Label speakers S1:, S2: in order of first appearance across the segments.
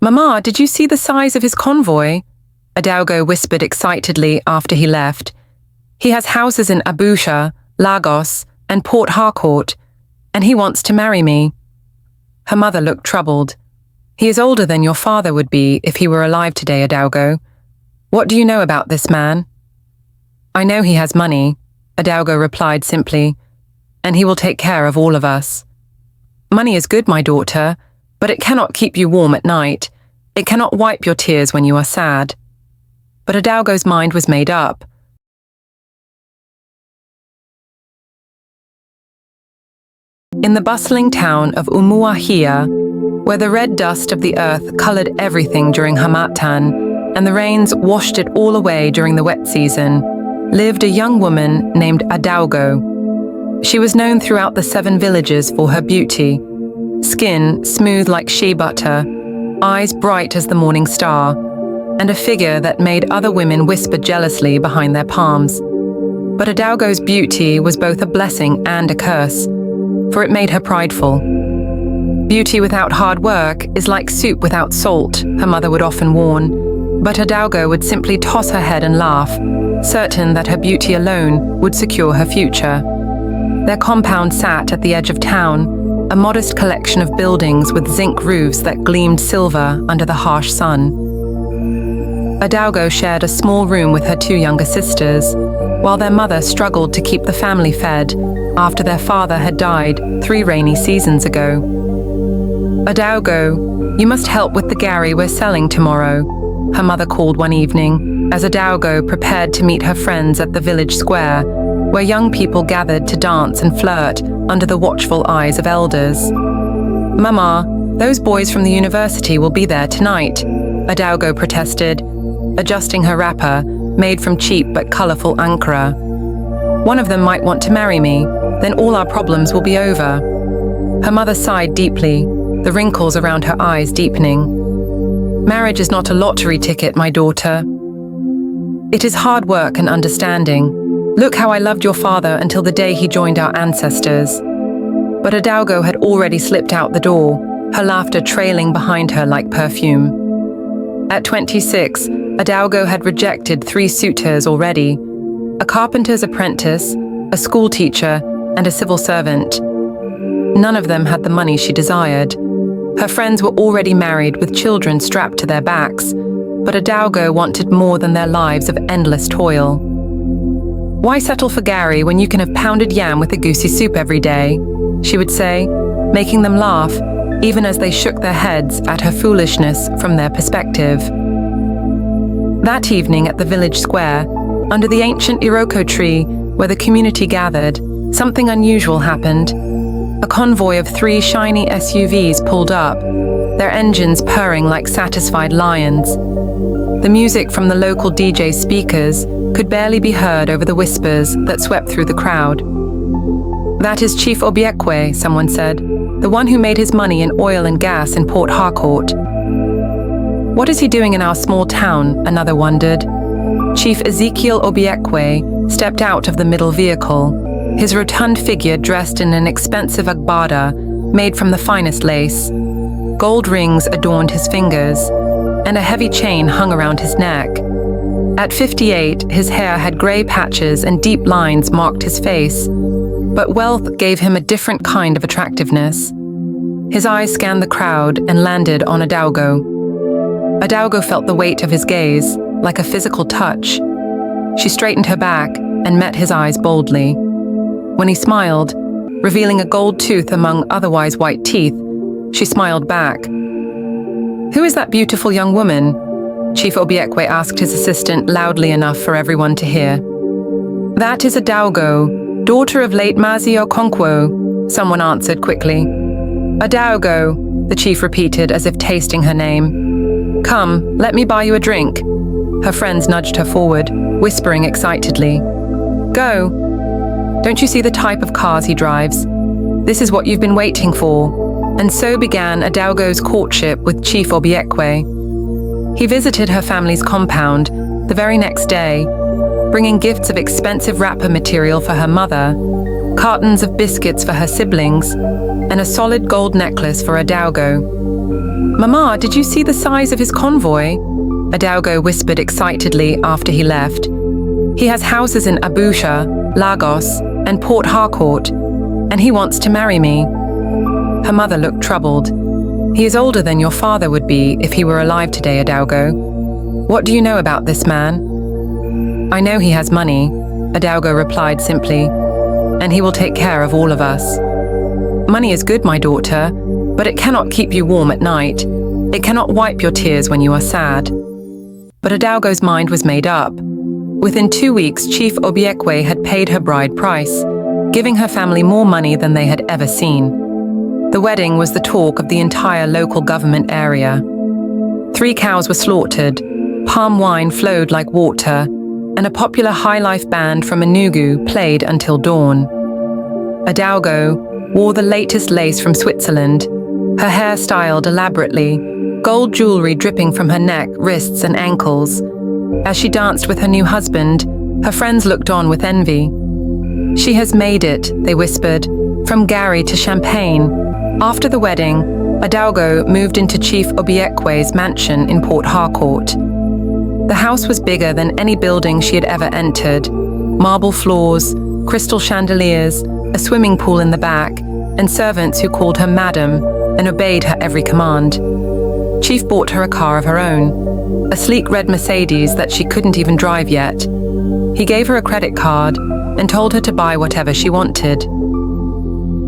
S1: "Mama, did you see the size of his convoy?" Adaugo whispered excitedly after he left. "He has houses in Abuja, Lagos, and Port Harcourt, and he wants to marry me." Her mother looked troubled. "He is older than your father would be if he were alive today, Adaugo. What do you know about this man?" "I know he has money," Adaugo replied simply, "and he will take care of all of us." "Money is good, my daughter, but it cannot keep you warm at night. It cannot wipe your tears when you are sad." But Adaugo's mind was made up. In the bustling town of Umuahia, where the red dust of the earth colored everything during Harmattan and the rains washed it all away during the wet season, lived a young woman named Adaugo. She was known throughout the 7 villages for her beauty: skin smooth like shea butter, eyes bright as the morning star, and a figure that made other women whisper jealously behind their palms. But Adaugo's beauty was both a blessing and a curse, for it made her prideful. "Beauty without hard work is like soup without salt," her mother would often warn, but Adaugo would simply toss her head and laugh, certain that her beauty alone would secure her future. Their compound sat at the edge of town, a modest collection of buildings with zinc roofs that gleamed silver under the harsh sun. Adaugo shared a small room with her 2 younger sisters, while their mother struggled to keep the family fed after their father had died 3 rainy seasons ago. "Adaugo, you must help with the gari we're selling tomorrow," her mother called one evening, as Adaugo prepared to meet her friends at the village square, where young people gathered to dance and flirt under the watchful eyes of elders. "Mama, those boys from the university will be there tonight," Adaugo protested, adjusting her wrapper, made from cheap but colorful ankara. "One of them might want to marry me, then all our problems will be over." Her mother sighed deeply, the wrinkles around her eyes deepening. "Marriage is not a lottery ticket, my daughter. It is hard work and understanding. Look how I loved your father until the day he joined our ancestors." But Adaugo had already slipped out the door, her laughter trailing behind her like perfume. At 26, Adaugo had rejected 3 suitors already: a carpenter's apprentice, a school teacher, and a civil servant. None of them had the money she desired. Her friends were already married with children strapped to their backs, but Adaugo wanted more than their lives of endless toil. "Why settle for gari when you can have pounded yam with a goosey soup every day?" she would say, making them laugh, even as they shook their heads at her foolishness from their perspective. That evening at the village square, under the ancient Iroko tree where the community gathered, something unusual happened. A convoy of 3 shiny SUVs pulled up, their engines purring like satisfied lions. The music from the local DJ speakers could barely be heard over the whispers that swept through the crowd. "That is Chief Obiekwe," someone said, "the one who made his money in oil and gas in Port Harcourt." "What is he doing in our small town?" another wondered. Chief Ezekiel Obiekwe stepped out of the middle vehicle, his rotund figure dressed in an expensive agbada made from the finest lace. Gold rings adorned his fingers, and a heavy chain hung around his neck. At 58, his hair had grey patches and deep lines marked his face, but wealth gave him a different kind of attractiveness. His eyes scanned the crowd and landed on Adaugo. Adaugo felt the weight of his gaze, like a physical touch. She straightened her back and met his eyes boldly. When he smiled, revealing a gold tooth among otherwise white teeth, she smiled back. "Who is that beautiful young woman?" Chief Obiekwe asked his assistant loudly enough for everyone to hear. "That is Adaugo, daughter of late Mazi Okonkwo," someone answered quickly. "Adaugo," the chief repeated as if tasting her name. "Come, let me buy you a drink." Her friends nudged her forward, whispering excitedly. "Go. Don't you see the type of cars he drives? This is what you've been waiting for." And so began Adaugo's courtship with Chief Obiekwe. He visited her family's compound the very next day, bringing gifts of expensive wrapper material for her mother, cartons of biscuits for her siblings, and a solid gold necklace for Adaugo. "Mama, did you see the size of his convoy?" Adaugo whispered excitedly after he left. "He has houses in Abuja, Lagos, and Port Harcourt, and he wants to marry me." Her mother looked troubled. "He is older than your father would be if he were alive today, Adaugo. What do you know about this man?" "I know he has money," Adaugo replied simply, "and he will take care of all of us." "Money is good, my daughter, but it cannot keep you warm at night. It cannot wipe your tears when you are sad." But Adaugo's mind was made up. Within 2 weeks, Chief Obiekwe had paid her bride price, giving her family more money than they had ever seen. The wedding was the talk of the entire local government area. 3 cows were slaughtered, palm wine flowed like water, and a popular high-life band from Enugu played until dawn. Adaugo wore the latest lace from Switzerland, her hair styled elaborately, gold jewelry dripping from her neck, wrists, and ankles. As she danced with her new husband, her friends looked on with envy. "She has made it," they whispered, "from Gary to Champagne." After the wedding, Adaugo moved into Chief Obiekwe's mansion in Port Harcourt. The house was bigger than any building she had ever entered. Marble floors, crystal chandeliers, a swimming pool in the back, and servants who called her Madam and obeyed her every command. Chief bought her a car of her own, a sleek red Mercedes that she couldn't even drive yet. He gave her a credit card and told her to buy whatever she wanted.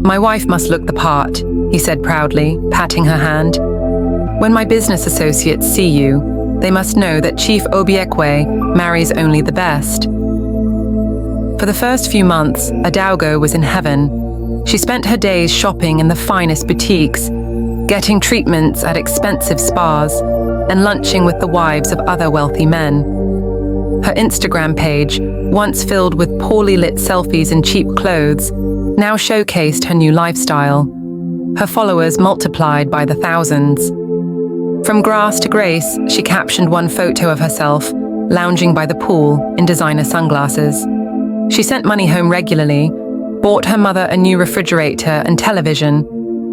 S1: "My wife must look the part," he said proudly, patting her hand. "When my business associates see you, they must know that Chief Obiekwe marries only the best." For the first few months, Adaugo was in heaven. She spent her days shopping in the finest boutiques, getting treatments at expensive spas, and lunching with the wives of other wealthy men. Her Instagram page, once filled with poorly lit selfies in cheap clothes, now showcased her new lifestyle. Her followers multiplied by the thousands. From grass to grace, she captioned one photo of herself, lounging by the pool in designer sunglasses. She sent money home regularly, bought her mother a new refrigerator and television,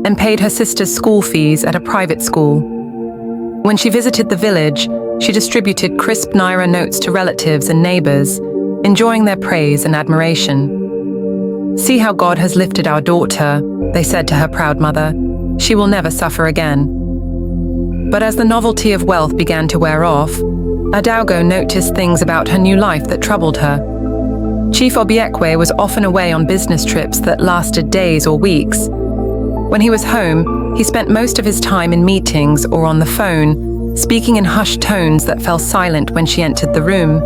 S1: and paid her sister's school fees at a private school. When she visited the village, she distributed crisp Naira notes to relatives and neighbors, enjoying their praise and admiration. "See how God has lifted our daughter," they said to her proud mother. "She will never suffer again." But as the novelty of wealth began to wear off, Adaugo noticed things about her new life that troubled her. Chief Obiekwe was often away on business trips that lasted days or weeks. When he was home, he spent most of his time in meetings or on the phone, speaking in hushed tones that fell silent when she entered the room.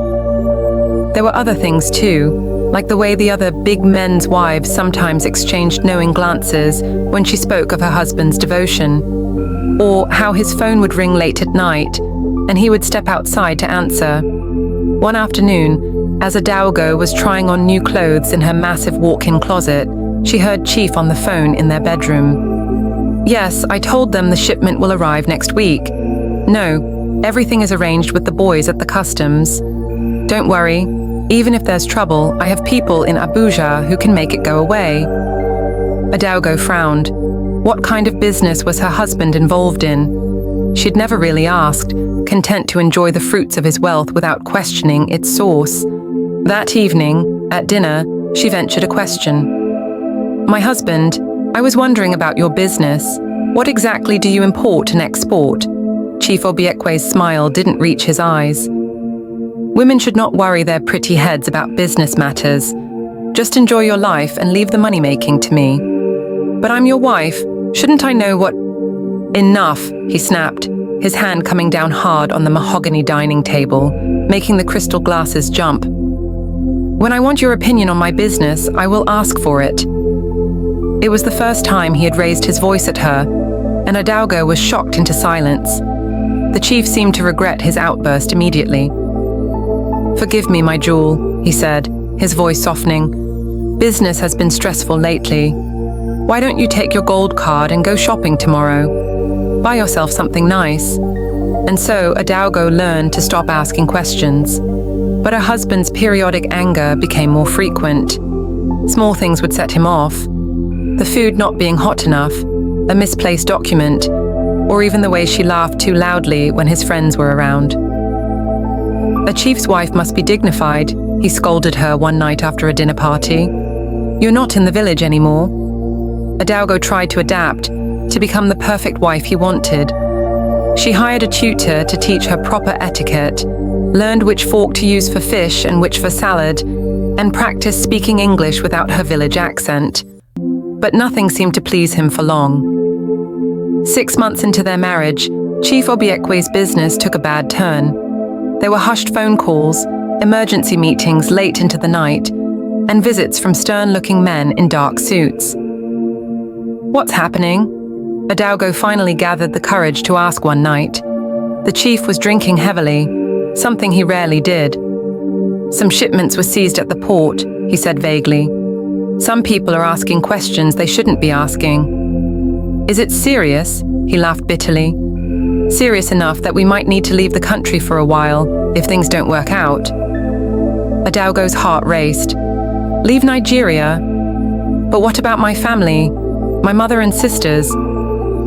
S1: There were other things too, like the way the other big men's wives sometimes exchanged knowing glances when she spoke of her husband's devotion, or how his phone would ring late at night, and he would step outside to answer. One afternoon, as Adaugo was trying on new clothes in her massive walk-in closet, she heard Chief on the phone in their bedroom. "Yes, I told them the shipment will arrive next week. No, everything is arranged with the boys at the customs. Don't worry, even if there's trouble, I have people in Abuja who can make it go away." Adaugo frowned. What kind of business was her husband involved in? She'd never really asked, content to enjoy the fruits of his wealth without questioning its source. That evening, at dinner, she ventured a question. "My husband, I was wondering about your business. What exactly do you import and export?" Chief Obiekwe's smile didn't reach his eyes. "Women should not worry their pretty heads about business matters. Just enjoy your life and leave the money-making to me." "But I'm your wife. Shouldn't I know what—" "Enough," he snapped, his hand coming down hard on the mahogany dining table, making the crystal glasses jump. "When I want your opinion on my business, I will ask for it." It was the first time he had raised his voice at her, and Adaugo was shocked into silence. The chief seemed to regret his outburst immediately. "Forgive me, my jewel," he said, his voice softening. "Business has been stressful lately. Why don't you take your gold card and go shopping tomorrow? Buy yourself something nice." And so Adaugo learned to stop asking questions. But her husband's periodic anger became more frequent. Small things would set him off. The food not being hot enough, a misplaced document, or even the way she laughed too loudly when his friends were around. "A chief's wife must be dignified," he scolded her one night after a dinner party. "You're not in the village anymore." Adaugo tried to adapt, to become the perfect wife he wanted. She hired a tutor to teach her proper etiquette, learned which fork to use for fish and which for salad, and practiced speaking English without her village accent. But nothing seemed to please him for long. 6 months into their marriage, Chief Obiekwe's business took a bad turn. There were hushed phone calls, emergency meetings late into the night, and visits from stern-looking men in dark suits. "What's happening?" Adaugo finally gathered the courage to ask one night. The chief was drinking heavily, something he rarely did. "Some shipments were seized at the port," he said vaguely. "Some people are asking questions they shouldn't be asking." "Is it serious?" He laughed bitterly. "Serious enough that we might need to leave the country for a while, if things don't work out." Adaugo's heart raced. "Leave Nigeria? But what about my family? My mother and sisters?"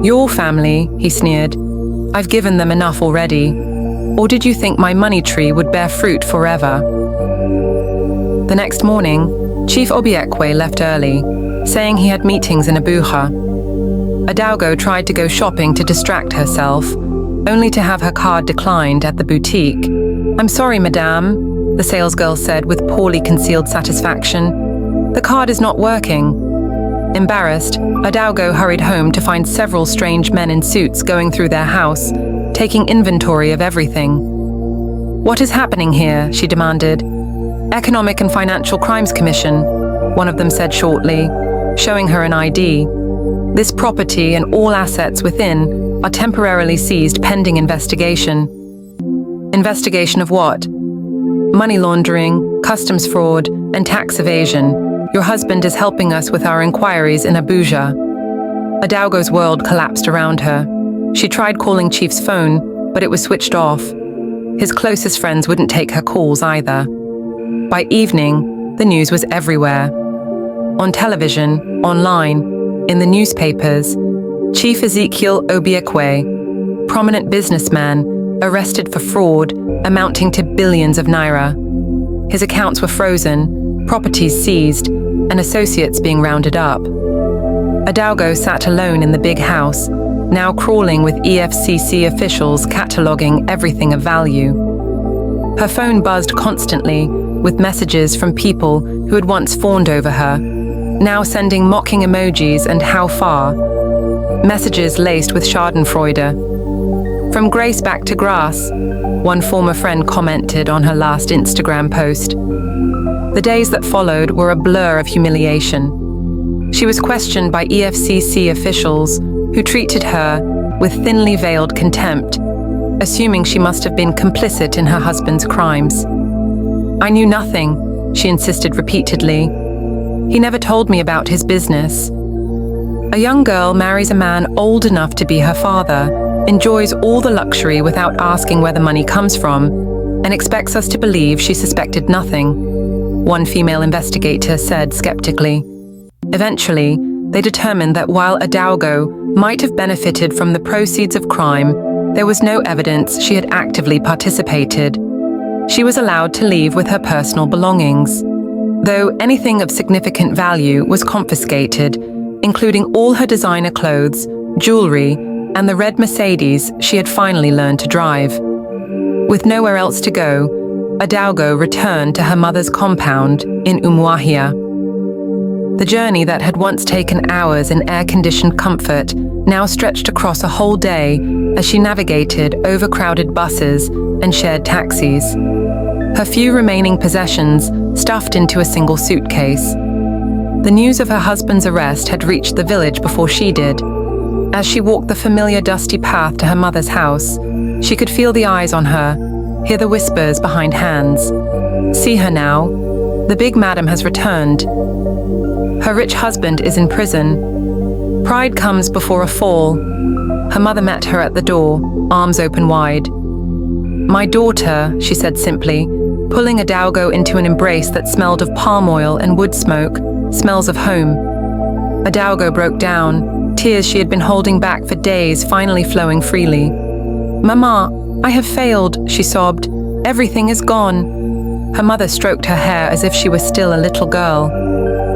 S1: "Your family," he sneered. "I've given them enough already. Or did you think my money tree would bear fruit forever?" The next morning, Chief Obiekwe left early, saying he had meetings in Abuja. Adaugo tried to go shopping to distract herself, only to have her card declined at the boutique. "I'm sorry, madame," the salesgirl said with poorly concealed satisfaction. "The card is not working." Embarrassed, Adaugo hurried home to find several strange men in suits going through their house, taking inventory of everything. "What is happening here?" she demanded. "Economic and Financial Crimes Commission," one of them said shortly, showing her an ID. "This property and all assets within are temporarily seized pending investigation." "Investigation of what?" "Money laundering, customs fraud, and tax evasion. Your husband is helping us with our inquiries in Abuja." Adaugo's world collapsed around her. She tried calling Chief's phone, but it was switched off. His closest friends wouldn't take her calls either. By evening, the news was everywhere. On television, online, in the newspapers, Chief Ezekiel Obiekwe, prominent businessman, arrested for fraud amounting to billions of naira. His accounts were frozen, properties seized, and associates being rounded up. Adaugo sat alone in the big house, now crawling with EFCC officials cataloguing everything of value. Her phone buzzed constantly, with messages from people who had once fawned over her, now sending mocking emojis and "how far?" Messages laced with schadenfreude. "From grace back to grass," one former friend commented on her last Instagram post. The days that followed were a blur of humiliation. She was questioned by EFCC officials who treated her with thinly veiled contempt, assuming she must have been complicit in her husband's crimes. "I knew nothing," she insisted repeatedly. "He never told me about his business." A young girl marries a man old enough to be her father, enjoys all the luxury without asking where the money comes from, and expects us to believe she suspected nothing, one female investigator said skeptically. Eventually, they determined that while Adaugo might have benefited from the proceeds of crime, there was no evidence she had actively participated. She was allowed to leave with her personal belongings, though anything of significant value was confiscated, including all her designer clothes, jewelry, and the red Mercedes she had finally learned to drive. With nowhere else to go, Adaugo returned to her mother's compound in Umuahia. The journey that had once taken hours in air-conditioned comfort now stretched across a whole day as she navigated overcrowded buses and shared taxis, her few remaining possessions stuffed into a single suitcase. The news of her husband's arrest had reached the village before she did. As she walked the familiar dusty path to her mother's house, she could feel the eyes on her, hear the whispers behind hands. "See her now. The big madam has returned. Her rich husband is in prison. Pride comes before a fall." Her mother met her at the door, arms open wide. "My daughter," she said simply, pulling Adaugo into an embrace that smelled of palm oil and wood smoke, smells of home. Adaugo broke down, tears she had been holding back for days finally flowing freely. "Mama, I have failed," she sobbed. "Everything is gone." Her mother stroked her hair as if she were still a little girl.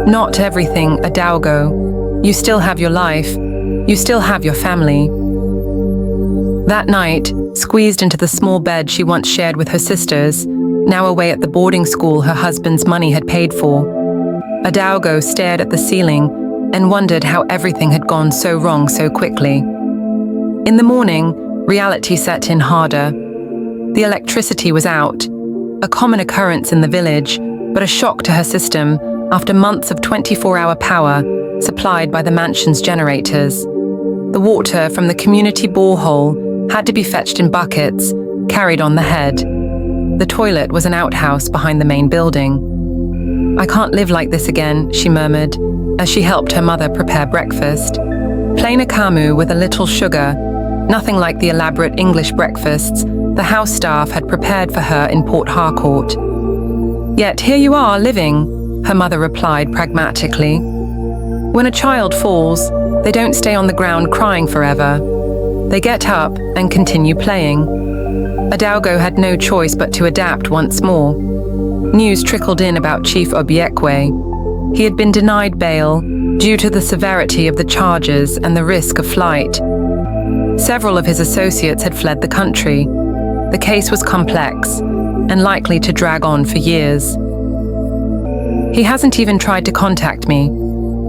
S1: "Not everything, Adalgo. You still have your life. You still have your family." That night, squeezed into the small bed she once shared with her sisters, now away at the boarding school her husband's money had paid for, Adalgo stared at the ceiling and wondered how everything had gone so wrong so quickly. In the morning, reality set in harder. The electricity was out, a common occurrence in the village, but a shock to her system after months of 24-hour power supplied by the mansion's generators. The water from the community borehole had to be fetched in buckets, carried on the head. The toilet was an outhouse behind the main building. "I can't live like this again," she murmured, as she helped her mother prepare breakfast. Plain akamu with a little sugar, nothing like the elaborate English breakfasts the house staff had prepared for her in Port Harcourt. "Yet here you are, living," her mother replied pragmatically. "When a child falls, they don't stay on the ground crying forever. They get up and continue playing." Adalgo had no choice but to adapt once more. News trickled in about Chief Obiekwe. He had been denied bail due to the severity of the charges and the risk of flight. Several of his associates had fled the country. The case was complex and likely to drag on for years. "He hasn't even tried to contact me,"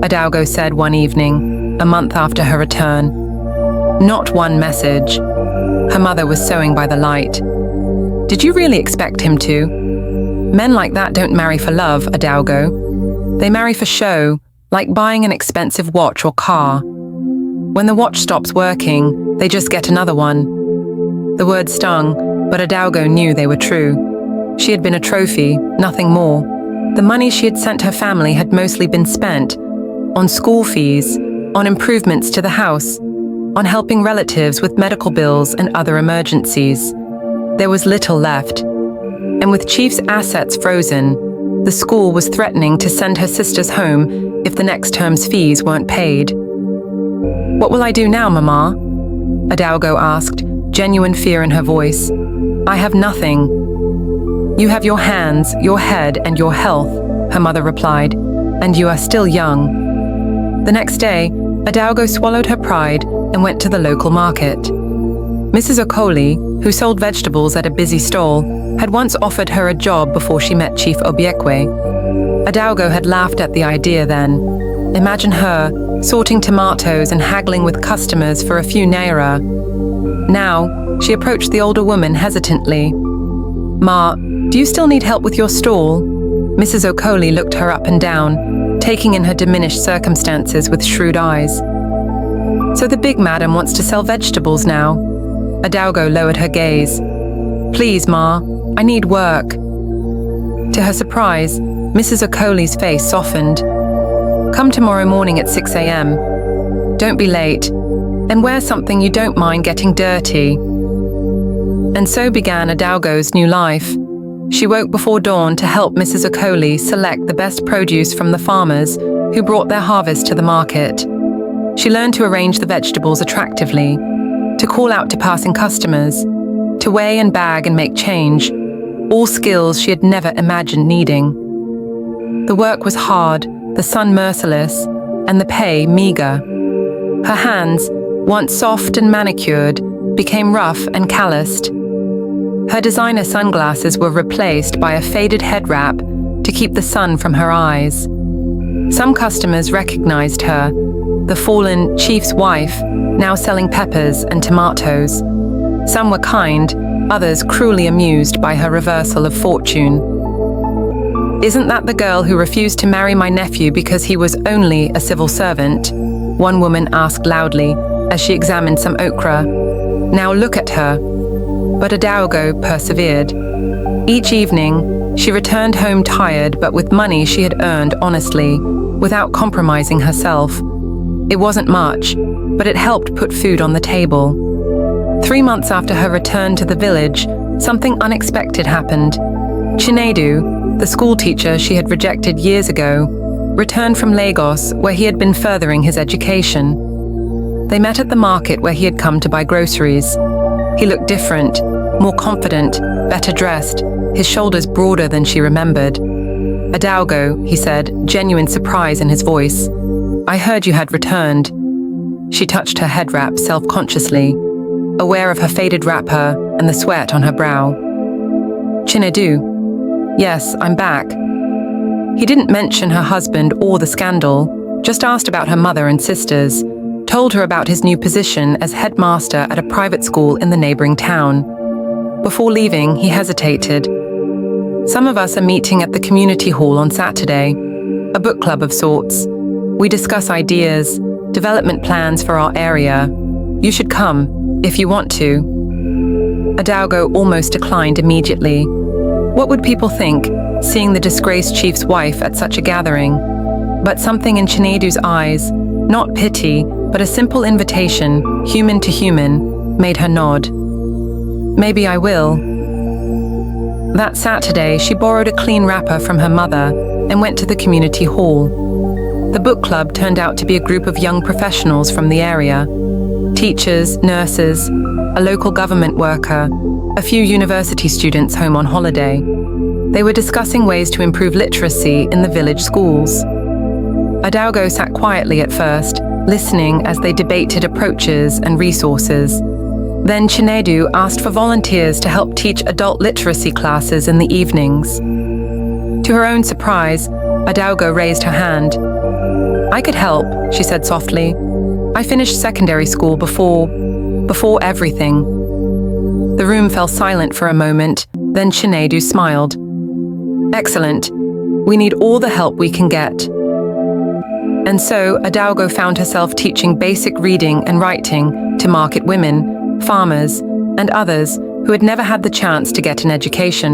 S1: Adalgo said one evening, a month after her return. Not one message. Her mother was sewing by the light. "Did you really expect him to? Men like that don't marry for love, Adalgo. They marry for show, like buying an expensive watch or car. When the watch stops working, they just get another one." The words stung, but Adalgo knew they were true. She had been a trophy, nothing more. The money she had sent her family had mostly been spent on school fees, on improvements to the house, on helping relatives with medical bills and other emergencies. There was little left. And with Chief's assets frozen, the school was threatening to send her sisters home if the next term's fees weren't paid. "What will I do now, Mama?" Adalgo asked, genuine fear in her voice. "I have nothing." "You have your hands, your head, and your health," her mother replied, "and you are still young." The next day, Adalgo swallowed her pride and went to the local market. Mrs. Okoli, who sold vegetables at a busy stall, had once offered her a job before she met Chief Obiekwe. Adalgo had laughed at the idea then. Imagine her, sorting tomatoes and haggling with customers for a few naira. Now, she approached the older woman hesitantly. "Ma, do you still need help with your stall?" Mrs. Okoli looked her up and down, taking in her diminished circumstances with shrewd eyes. "So the big madam wants to sell vegetables now?" Adalgo lowered her gaze. "Please, Ma, I need work." To her surprise, Mrs. Okoli's face softened. "Come tomorrow morning at 6 a.m. Don't be late, and wear something you don't mind getting dirty." And so began Adalgo's new life. She woke before dawn to help Mrs. Okoli select the best produce from the farmers who brought their harvest to the market. She learned to arrange the vegetables attractively, to call out to passing customers, to weigh and bag and make change, all skills she had never imagined needing. The work was hard, the sun merciless, and the pay meager. Her hands, once soft and manicured, became rough and calloused. Her designer sunglasses were replaced by a faded head wrap to keep the sun from her eyes. Some customers recognized her, the fallen chief's wife, now selling peppers and tomatoes. Some were kind, others cruelly amused by her reversal of fortune. "Isn't that the girl who refused to marry my nephew because he was only a civil servant?" one woman asked loudly as she examined some okra. "Now look at her." But Adalgo persevered. Each evening, she returned home tired but with money she had earned honestly, without compromising herself. It wasn't much, but it helped put food on the table. 3 months after her return to the village, something unexpected happened. Chinedu, the schoolteacher she had rejected years ago, returned from Lagos, where he had been furthering his education. They met at the market where he had come to buy groceries. He looked different, more confident, better dressed, his shoulders broader than she remembered. "Adaugo," he said, genuine surprise in his voice. "I heard you had returned." She touched her head wrap self-consciously, aware of her faded wrapper and the sweat on her brow. "Chinedu. Yes, I'm back." He didn't mention her husband or the scandal, just asked about her mother and sisters, told her about his new position as headmaster at a private school in the neighboring town. Before leaving, he hesitated. "Some of us are meeting at the community hall on Saturday, a book club of sorts. We discuss ideas, development plans for our area. You should come, if you want to." Adaugo almost declined immediately. What would people think, seeing the disgraced chief's wife at such a gathering? But something in Chinedu's eyes, not pity, but a simple invitation, human to human, made her nod. "Maybe I will." That Saturday, she borrowed a clean wrapper from her mother and went to the community hall. The book club turned out to be a group of young professionals from the area. Teachers, nurses, a local government worker, a few university students home on holiday. They were discussing ways to improve literacy in the village schools. Adaugo sat quietly at first, listening as they debated approaches and resources. Then Chinedu asked for volunteers to help teach adult literacy classes in the evenings. To her own surprise, Adaugo raised her hand. "I could help," she said softly. "I finished secondary school before everything." The room fell silent for a moment, then Chinedu smiled. "Excellent. We need all the help we can get." And so Adaugo found herself teaching basic reading and writing to market women, farmers, and others who had never had the chance to get an education.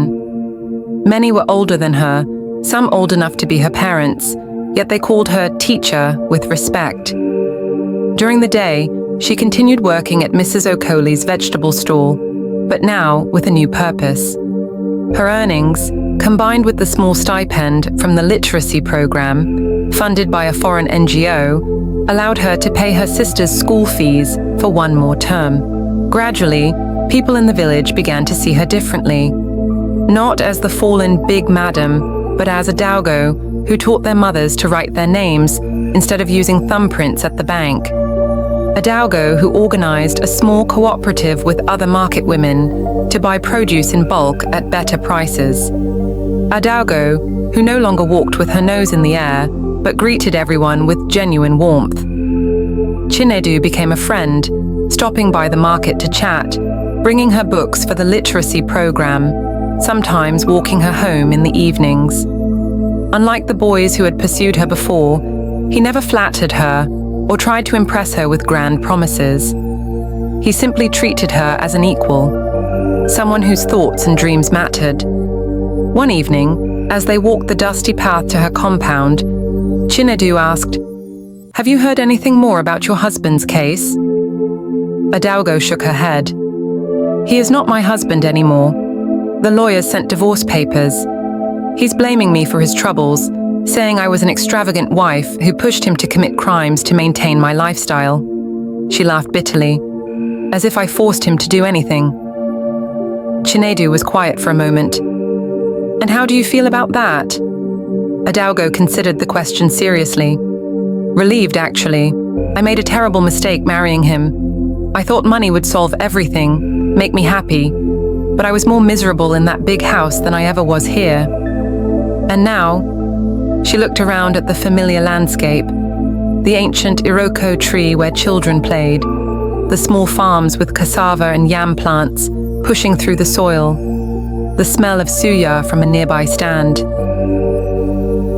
S1: Many were older than her, some old enough to be her parents, yet they called her teacher with respect. During the day, she continued working at Mrs. Okoli's vegetable stall, but now with a new purpose. Her earnings, combined with the small stipend from the literacy program, funded by a foreign NGO, allowed her to pay her sister's school fees for one more term. Gradually, people in the village began to see her differently. Not as the fallen big madam, but as Adaugo, who taught their mothers to write their names instead of using thumbprints at the bank. Adaugo, who organized a small cooperative with other market women to buy produce in bulk at better prices. Adaugo, who no longer walked with her nose in the air, but greeted everyone with genuine warmth. Chinedu became a friend, stopping by the market to chat, bringing her books for the literacy program, sometimes walking her home in the evenings. Unlike the boys who had pursued her before, he never flattered her or tried to impress her with grand promises. He simply treated her as an equal, someone whose thoughts and dreams mattered. One evening, as they walked the dusty path to her compound, Chinedu asked, "Have you heard anything more about your husband's case?" Adaugo shook her head. "He is not my husband anymore. The lawyers sent divorce papers. He's blaming me for his troubles, saying I was an extravagant wife who pushed him to commit crimes to maintain my lifestyle." She laughed bitterly, as if I forced him to do anything. Chinedu was quiet for a moment. "And how do you feel about that?" Adaugo considered the question seriously. "Relieved, actually. I made a terrible mistake marrying him. I thought money would solve everything, make me happy, but I was more miserable in that big house than I ever was here. And now," she looked around at the familiar landscape, the ancient Iroko tree where children played, the small farms with cassava and yam plants pushing through the soil, the smell of suya from a nearby stand.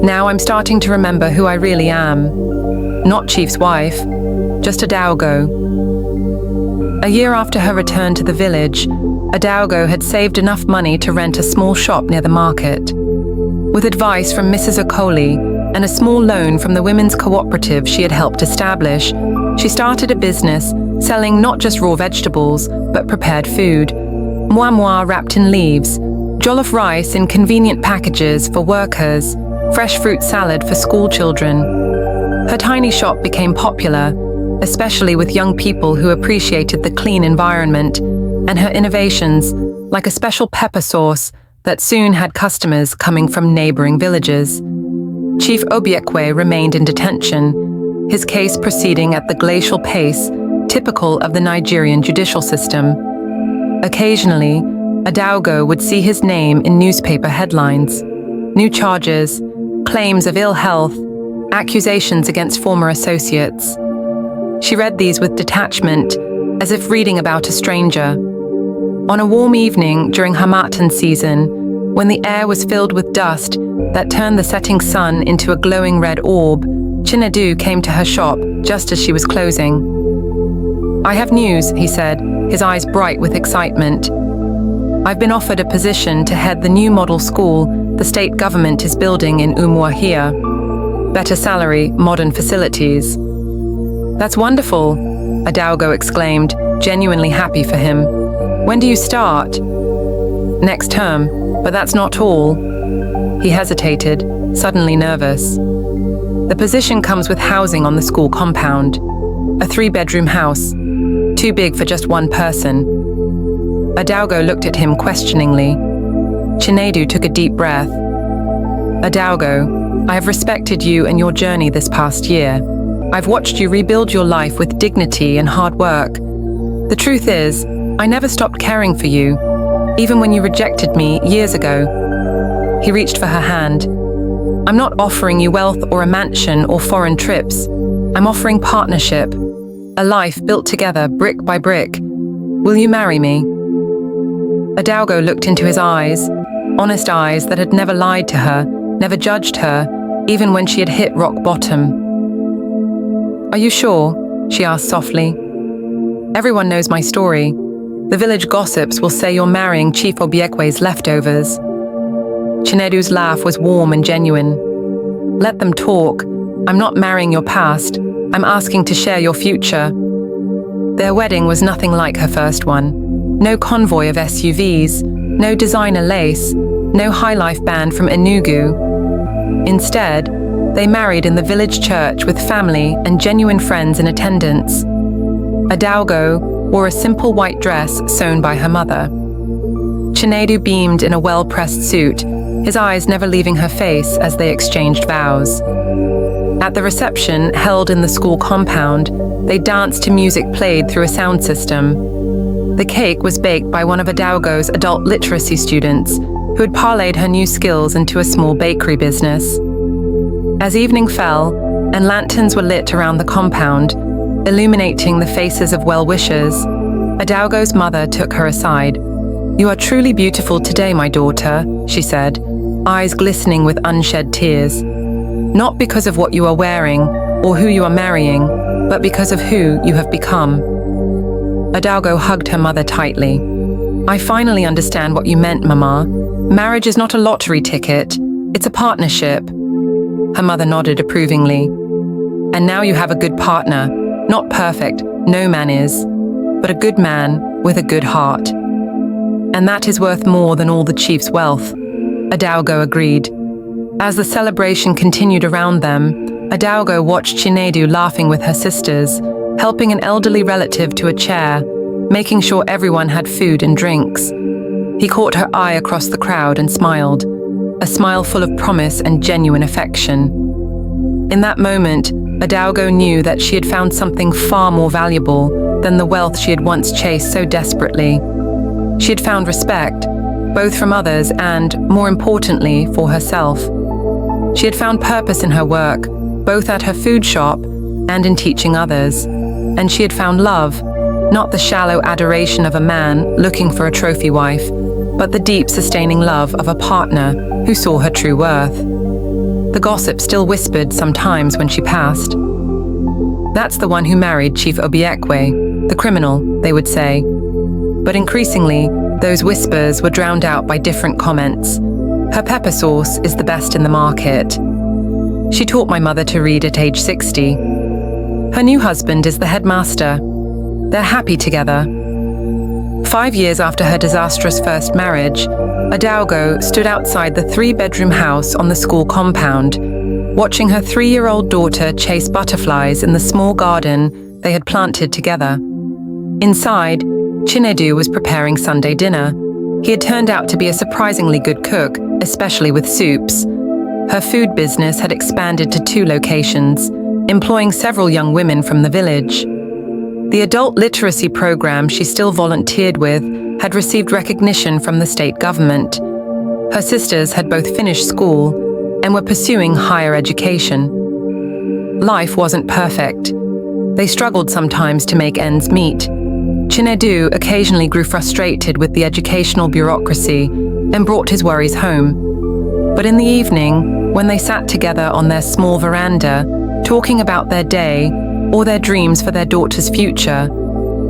S1: "Now I'm starting to remember who I really am. Not Chief's wife, just Adaugo." A year after her return to the village, Adaugo had saved enough money to rent a small shop near the market. With advice from Mrs. Okoli and a small loan from the women's cooperative she had helped establish, she started a business selling not just raw vegetables, but prepared food. Moi moi wrapped in leaves, jollof rice in convenient packages for workers, fresh fruit salad for school children. Her tiny shop became popular, especially with young people who appreciated the clean environment and her innovations, like a special pepper sauce that soon had customers coming from neighboring villages. Chief Obiekwe remained in detention, his case proceeding at the glacial pace typical of the Nigerian judicial system. Occasionally, Adaugo would see his name in newspaper headlines. New charges, claims of ill health, accusations against former associates. She read these with detachment, as if reading about a stranger. On a warm evening during Harmattan season, when the air was filled with dust that turned the setting sun into a glowing red orb, Chinedu came to her shop just as she was closing. "I have news," he said, his eyes bright with excitement. "I've been offered a position to head the new model school the state government is building in Umuahia. Better salary, modern facilities." "That's wonderful," Adaugo exclaimed, genuinely happy for him. "When do you start?" "Next term, but that's not all." He hesitated, suddenly nervous. "The position comes with housing on the school compound. A 3-bedroom house, too big for just one person." Adaugo looked at him questioningly. Chinedu took a deep breath. "Adaugo, I have respected you and your journey this past year. I've watched you rebuild your life with dignity and hard work. The truth is, I never stopped caring for you, even when you rejected me years ago." He reached for her hand. "I'm not offering you wealth or a mansion or foreign trips. I'm offering partnership, a life built together brick by brick. Will you marry me?" Adaugo looked into his eyes, honest eyes that had never lied to her, never judged her, even when she had hit rock bottom. "Are you sure?" she asked softly. "Everyone knows my story. The village gossips will say you're marrying Chief Obiekwe's leftovers." Chinedu's laugh was warm and genuine. "Let them talk. I'm not marrying your past. I'm asking to share your future." Their wedding was nothing like her first one. No convoy of SUVs, no designer lace, no high-life band from Enugu. Instead, they married in the village church with family and genuine friends in attendance. Adaugo wore a simple white dress sewn by her mother. Chinedu beamed in a well-pressed suit, his eyes never leaving her face as they exchanged vows. At the reception held in the school compound, they danced to music played through a sound system. The cake was baked by one of Adaugo's adult literacy students, who had parlayed her new skills into a small bakery business. As evening fell, and lanterns were lit around the compound, illuminating the faces of well-wishers, Adaugo's mother took her aside. "You are truly beautiful today, my daughter," she said, eyes glistening with unshed tears. "Not because of what you are wearing or who you are marrying, but because of who you have become." Adaugo hugged her mother tightly. "I finally understand what you meant, Mama. Marriage is not a lottery ticket, it's a partnership." Her mother nodded approvingly. "And now you have a good partner. Not perfect, no man is, but a good man with a good heart. And that is worth more than all the chief's wealth," Adaugo agreed. As the celebration continued around them, Adaugo watched Chinedu laughing with her sisters, helping an elderly relative to a chair, making sure everyone had food and drinks. He caught her eye across the crowd and smiled, a smile full of promise and genuine affection. In that moment, Adaugo knew that she had found something far more valuable than the wealth she had once chased so desperately. She had found respect, both from others and, more importantly, for herself. She had found purpose in her work, both at her food shop and in teaching others. And she had found love, not the shallow adoration of a man looking for a trophy wife, but the deep, sustaining love of a partner who saw her true worth. The gossip still whispered sometimes when she passed. "That's the one who married Chief Obiekwe, the criminal," they would say. But increasingly, those whispers were drowned out by different comments. "Her pepper sauce is the best in the market. She taught my mother to read at age 60. Her new husband is the headmaster. They're happy together." 5 years after her disastrous first marriage, Adaugo stood outside the 3-bedroom house on the school compound, watching her 3-year-old daughter chase butterflies in the small garden they had planted together. Inside, Chinedu was preparing Sunday dinner. He had turned out to be a surprisingly good cook, especially with soups. Her food business had expanded to 2 locations, employing several young women from the village. The adult literacy program she still volunteered with had received recognition from the state government. Her sisters had both finished school and were pursuing higher education. Life wasn't perfect. They struggled sometimes to make ends meet. Chinedu occasionally grew frustrated with the educational bureaucracy and brought his worries home. But in the evening, when they sat together on their small veranda, talking about their day or their dreams for their daughter's future,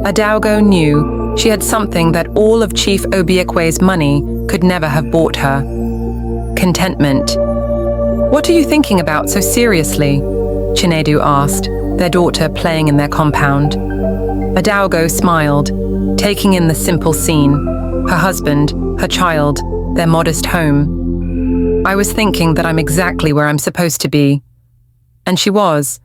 S1: Adaugo knew she had something that all of Chief Obiekwe's money could never have bought her: contentment. "What are you thinking about so seriously?" Chinedu asked, their daughter playing in their compound. Adaugo smiled, taking in the simple scene: her husband, her child, their modest home. "I was thinking that I'm exactly where I'm supposed to be." And she was.